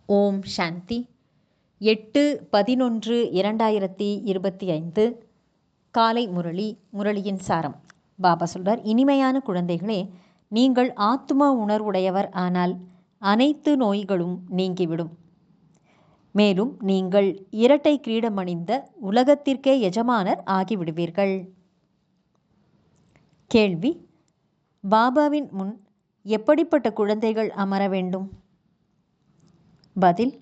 ஓம் சாந்தி. 8/11/2025 காலை முரளியின் சாரம். பாபா சொல்றார், இனிமையான குழந்தைகளே, நீங்கள் ஆத்ம உணர்வுடையவர் ஆனால் அனைத்து நோய்களும் நீங்கிவிடும். மேலும் நீங்கள் இரட்டை கிரீடம் அணிந்த உலகத்திற்கே எஜமானர் ஆகிவிடுவீர்கள். கேள்வி: பாபாவின் முன் எப்படிப்பட்ட குழந்தைகள் அமர வேண்டும்? பதில்: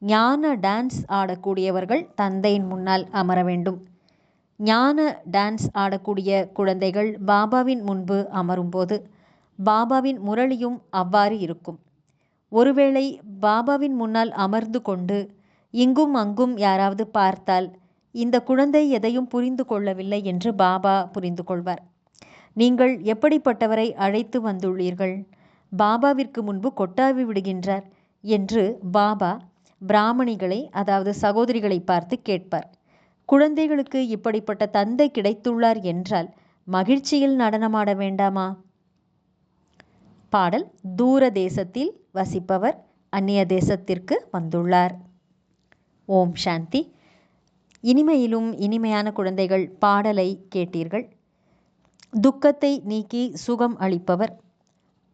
ஞான டான்ஸ் ஆடக்கூடியவர்கள் தந்தையின் முன்னால் அமர வேண்டும். ஞான டான்ஸ் ஆடக்கூடிய குழந்தைகள் பாபாவின் முன்பு அமரும்போது பாபாவின் முரளியும் அவ்வாறு இருக்கும். ஒருவேளை பாபாவின் முன்னால் அமர்ந்து கொண்டு இங்கும் அங்கும் யாராவது பார்த்தால் இந்த குழந்தை எதையும் புரிந்து கொள்ளவில்லை என்று பாபா புரிந்து கொள்வார். நீங்கள் எப்படிப்பட்டவரை அழைத்து வந்துள்ளீர்கள்? பாபாவிற்கு முன்பு கொட்டாவி விடுகின்றார் என்று பாபா பிராமணிகளை, அதாவது சகோதரிகளை பார்த்து கேட்பார். குழந்தைகளுக்கு இப்படிப்பட்ட தந்தை கிடைத்துள்ளார் என்றால் மகிழ்ச்சியில் நடனமாட வேண்டாமா? பாடல்: தூர தேசத்தில் வசிப்பவர் அந்நிய தேசத்திற்கு வந்துள்ளார். ஓம் சாந்தி. இனிமையிலும் இனிமையான குழந்தைகள், பாடலை கேட்டீர்கள். துக்கத்தை நீக்கி சுகம் அளிப்பவர்,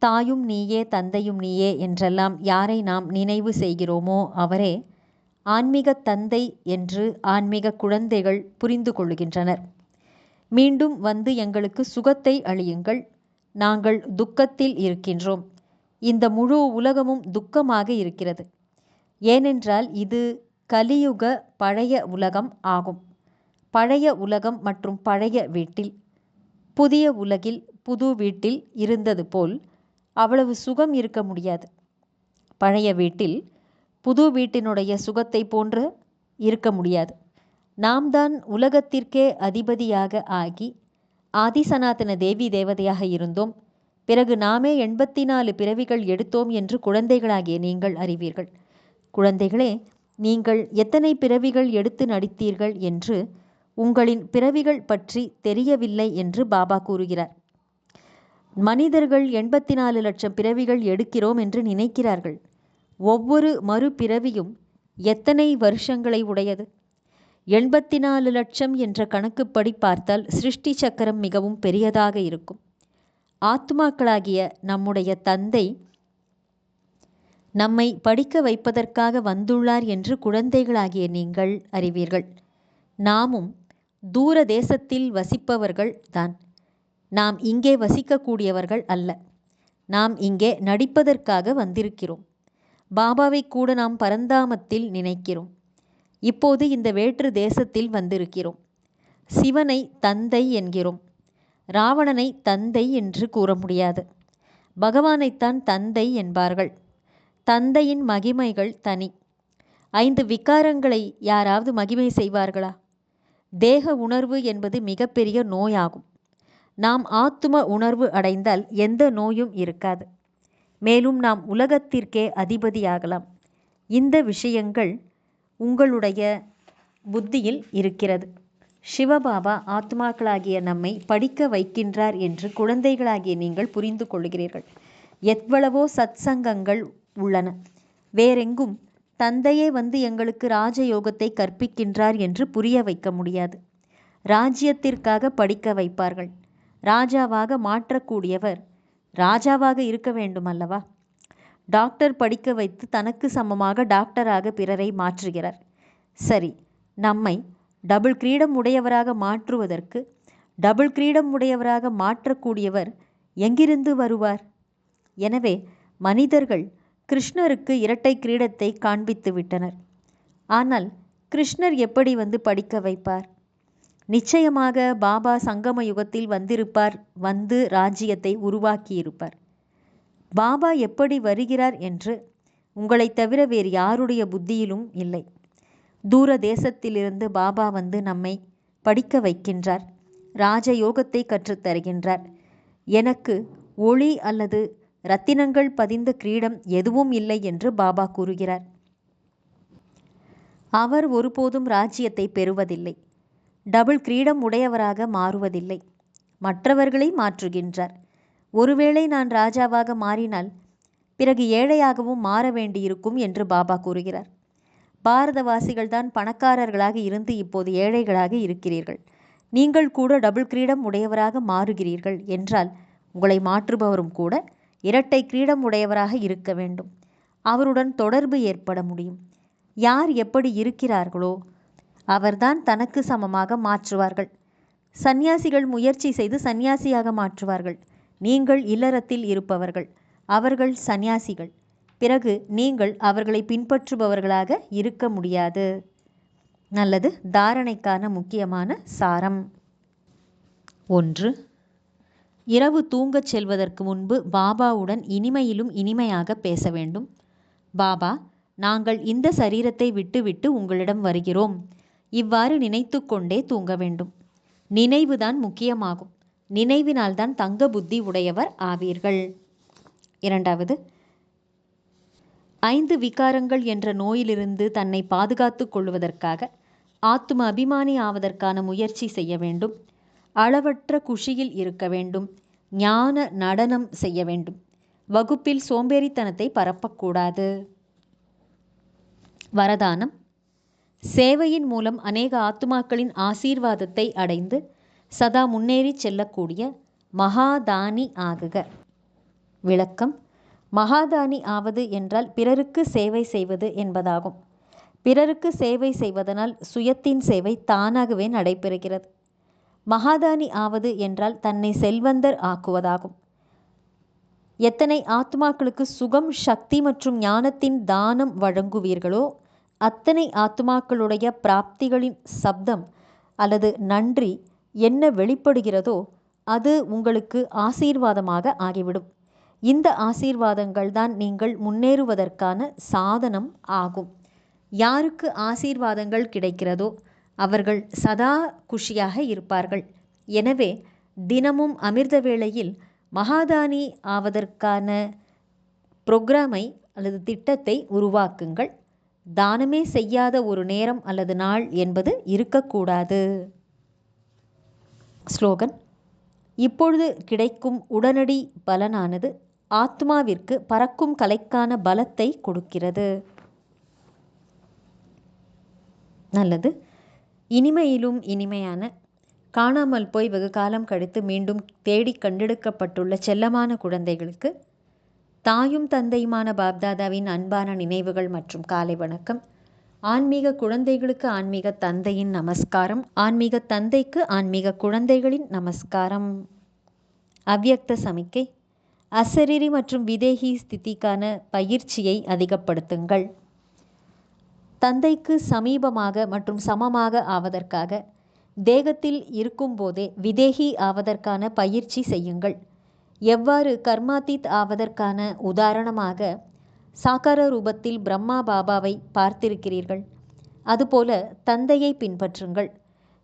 தாயும் நீயே தந்தையும் நீயே என்றெல்லாம் யாரை நாம் நினைவு செய்கிறோமோ அவரே ஆன்மீக தந்தை என்று ஆன்மீக குழந்தைகள் புரிந்து கொள்கின்றனர். மீண்டும் வந்து எங்களுக்கு சுகத்தை அளியுங்கள், நாங்கள் துக்கத்தில் இருக்கின்றோம். இந்த முழு உலகமும் துக்கமாக இருக்கிறது. ஏனென்றால் இது கலியுக பழைய உலகம் ஆகும். பழைய உலகம் மற்றும் பழைய வீட்டில், புதிய உலகில் புது வீட்டில் இருந்தது போல் அவ்வளவு சுகம் இருக்க முடியாது. பழைய வீட்டில் புது வீட்டினுடைய சுகத்தை போன்று இருக்க முடியாது. நாம் தான் உலகத்திற்கே அதிபதியாக ஆகி ஆதிசனாதன தேவி தேவதையாக இருந்தோம். பிறகு நாமே 84 பிறவிகள் எடுத்தோம் என்று குழந்தைகளாகிய நீங்கள் அறிவீர்கள். குழந்தைகளே, நீங்கள் எத்தனை பிறவிகள் எடுத்து நடித்தீர்கள் என்று உங்களின் பிறவிகள் பற்றி தெரியவில்லை என்று பாபா கூறுகிறார். மனிதர்கள் 84 லட்சம் பிறவிகள் எடுக்கிறோம் என்று நினைக்கிறார்கள். ஒவ்வொரு மறுபிறவியும் எத்தனை வருஷங்களை உடையது? 84 லட்சம் என்ற கணக்குப்படி பார்த்தால் சிருஷ்டி சக்கரம் மிகவும் பெரியதாக இருக்கும். ஆத்மாக்களாகிய நம்முடைய தந்தை நம்மை படிக்க வைப்பதற்காக வந்துள்ளார் என்று குழந்தைகளாகிய நீங்கள் அறிவீர்கள். நாமும் தூர தேசத்தில் வசிப்பவர்கள் தான். நாம் இங்கே வசிக்கக்கூடியவர்கள் அல்ல. நாம் இங்கே நடிப்பதற்காக வந்திருக்கிறோம். பாபாவை கூட நாம் பரந்தாமத்தில் நினைக்கிறோம். இப்போது இந்த வேற்று தேசத்தில் வந்திருக்கிறோம். சிவனை தந்தை என்கிறோம். ராவணனை தந்தை என்று கூற முடியாது. பகவானைத்தான் தந்தை என்பார்கள். தந்தையின் மகிமைகள் தனி. 5 விகாரங்களை யாராவது மகிமை செய்வார்களா? தேக உணர்வு என்பது மிகப்பெரிய நோயாகும். நாம் ஆத்தும உணர்வு அடைந்தால் எந்த நோயும் இருக்காது. மேலும் நாம் உலகத்திற்கே அதிபதியாகலாம். இந்த விஷயங்கள் உங்களுடைய புத்தியில் இருக்கிறது. சிவபாபா ஆத்மாக்களாகிய நம்மை படிக்க வைக்கின்றார் என்று குழந்தைகளாகிய நீங்கள் புரிந்து கொள்கிறீர்கள். எவ்வளவோ சத்சங்கங்கள் உள்ளன. வேறெங்கும் தந்தையே வந்து எங்களுக்கு ராஜயோகத்தை கற்பிக்கின்றார் என்று புரிய வைக்க முடியாது. ராஜ்யத்திற்காக படிக்க வைப்பார்கள். ராஜாவாக மாற்றக்கூடியவர் ராஜாவாக இருக்க வேண்டும் அல்லவா? டாக்டர் படிக்க வைத்து தனக்கு சமமாக டாக்டராக பிறரை மாற்றுகிறார். சரி, நம்மை டபுள் கிரீடம் உடையவராக மாற்றுவதற்கு டபுள் கிரீடம் உடையவராக மாற்றக்கூடியவர் எங்கிருந்து வருவார்? எனவே மனிதர்கள் கிருஷ்ணருக்கு இரட்டை கிரீடத்தை காண்பித்து விட்டனர். ஆனால் கிருஷ்ணர் எப்படி வந்து படிக்க வைப்பார்? நிச்சயமாக பாபா சங்கம யுகத்தில் வந்திருப்பார், வந்து ராஜ்யத்தை உருவாக்கியிருப்பார். பாபா எப்படி வருகிறார் என்று உங்களை தவிர வேறு யாருடைய புத்தியிலும் இல்லை. தூர தேசத்திலிருந்து பாபா வந்து நம்மை படிக்க வைக்கின்றார், ராஜயோகத்தை கற்றுத்தருகின்றார். எனக்கு ஒளி அல்லது ரத்தினங்கள் பதிந்த கிரீடம் எதுவும் இல்லை என்று பாபா கூறுகிறார். அவர் ஒருபோதும் ராஜ்யத்தை பெறுவதில்லை. டபுள் கிரீடம் உடையவராக மாறுவதில்லை. மற்றவர்களை மாற்றுகின்றார். ஒருவேளை நான் ராஜாவாக மாறினால் பிறகு ஏழையாகவும் மாற வேண்டியிருக்கும் என்று பாபா கூறுகிறார். பாரதவாசிகள்தான் பணக்காரர்களாக இருந்து இப்போது ஏழைகளாக இருக்கிறீர்கள். நீங்கள் கூட டபுள் கிரீடம் உடையவராக மாறுகிறீர்கள் என்றால் உங்களை மாற்றுபவரும் கூட இரட்டை கிரீடம் உடையவராக இருக்க வேண்டும். அவருடன் தொடர்பு ஏற்பட முடியும். யார் எப்படி இருக்கிறார்களோ அவர்தான் தனக்கு சமமாக மாற்றுவார்கள். சந்நியாசிகள் முயற்சி செய்து சந்நியாசியாக மாற்றுவார்கள். நீங்கள் இல்லறத்தில் இருப்பவர்கள், அவர்கள் சந்நியாசிகள். பிறகு நீங்கள் அவர்களை பின்பற்றுபவர்களாக இருக்க முடியாது. நல்லது. தாரணைக்கான முக்கியமான சாரம். 1. இரவு தூங்கச் செல்வதற்கு முன்பு பாபாவுடன் இனிமையிலும் இனிமையாக பேச வேண்டும். பாபா, நாங்கள் இந்த சரீரத்தை விட்டுவிட்டு உங்களிடம் வருகிறோம். இவ்வாறு நினைத்து கொண்டே தூங்க வேண்டும். நினைவுதான் முக்கியமாகும். நினைவினால்தான் தங்க புத்தி உடையவர் ஆவீர்கள். 2. 5 விகாரங்கள் என்ற நோயிலிருந்து தன்னை பாதுகாத்து கொள்வதற்காக ஆத்ம அபிமானி ஆவதற்கான முயற்சி செய்ய வேண்டும். அளவற்ற குஷியில் இருக்க வேண்டும். ஞான நடனம் செய்ய வேண்டும். வகுப்பில் சோம்பேறித்தனத்தை பரப்பக்கூடாது. வரதானம். சேவையின் மூலம் அநேக ஆத்துமாக்களின் ஆசீர்வாதத்தை அடைந்து சதா முன்னேறி செல்லக்கூடிய மகாதானி ஆகுக. விளக்கம். மகாதானி ஆவது என்றால் பிறருக்கு சேவை செய்வது என்பதாகும். பிறருக்கு சேவை செய்வதனால் சுயத்தின் சேவை தானாகவே நடைபெறுகிறது. மகாதானி ஆவது என்றால் தன்னை செல்வந்தர் ஆக்குவதாகும். எத்தனை ஆத்மாக்களுக்கு சுகம், சக்தி மற்றும் ஞானத்தின் தானம் வழங்குவீர்களோ அத்தனை ஆத்மாக்களுடைய பிராப்திகளின் சப்தம் அல்லது நன்றி என்ன வெளிப்படுகிறதோ அது உங்களுக்கு ஆசீர்வாதமாக ஆகிவிடும். இந்த ஆசீர்வாதங்கள் தான் நீங்கள் முன்னேறுவதற்கான சாதனம் ஆகும். யாருக்கு ஆசீர்வாதங்கள் கிடைக்கிறதோ அவர்கள் சதா குஷியாக இருப்பார்கள். எனவே தினமும் அமிர்த வேளையில் மகாதானி ஆவதற்கான புரோகிராமை அல்லது திட்டத்தை உருவாக்குங்கள். தானமே செய்யாத ஒரு நேரம் அல்லது நாள் என்பது இருக்கக்கூடாது. ஸ்லோகன். இப்பொழுது கிடைக்கும் உடனடி பலனானது ஆத்மாவிற்கு பறக்கும் கலைக்கான பலத்தை கொடுக்கிறது. நல்லது. இனிமையிலும் இனிமையான, காணாமல் போய் வெகு காலம் கழித்து மீண்டும் தேடி கண்டெடுக்கப்பட்டுள்ள செல்லமான குழந்தைகளுக்கு தாயும் தந்தையுமான பாப்தாதாவின் அன்பான நினைவுகள் மற்றும் காலை வணக்கம். ஆன்மீக குழந்தைகளுக்கு ஆன்மீக தந்தையின் நமஸ்காரம். ஆன்மீக தந்தைக்கு ஆன்மீக குழந்தைகளின் நமஸ்காரம். அவ்யக்த சமிக்கை. அசரீரி மற்றும் விதேகி ஸ்திதிக்கான பயிற்சியை அதிகப்படுத்துங்கள். தந்தைக்கு சமீபமாக மற்றும் சமமாக ஆவதற்காக தேகத்தில் இருக்கும்போதே விதேகி ஆவதற்கான பயிற்சி செய்யுங்கள். எவ்வாறு கர்மாதீத் ஆவதற்கான உதாரணமாக சாக்கார ரூபத்தில் பிரம்மா பாபாவை பார்த்திருக்கிறீர்கள், அதுபோல தந்தையை பின்பற்றுங்கள்.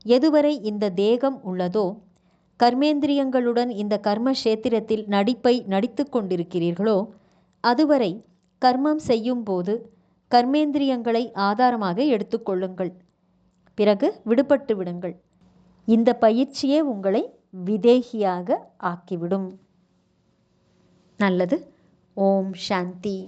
எதுவரை இந்த தேகம் உள்ளதோ, கர்மேந்திரியங்களுடன் இந்த கர்ம கஷேத்திரத்தில் நடிப்பை நடித்து கொண்டிருக்கிறீர்களோ, அதுவரை கர்மம் செய்யும் போது கர்மேந்திரியங்களை ஆதாரமாக எடுத்துக்கொள்ளுங்கள். பிறகு விடுபட்டு விடுங்கள். இந்த பயிற்சியே உங்களை விதேகியாக ஆக்கிவிடும். நல்லது. ஓம் சாந்தி.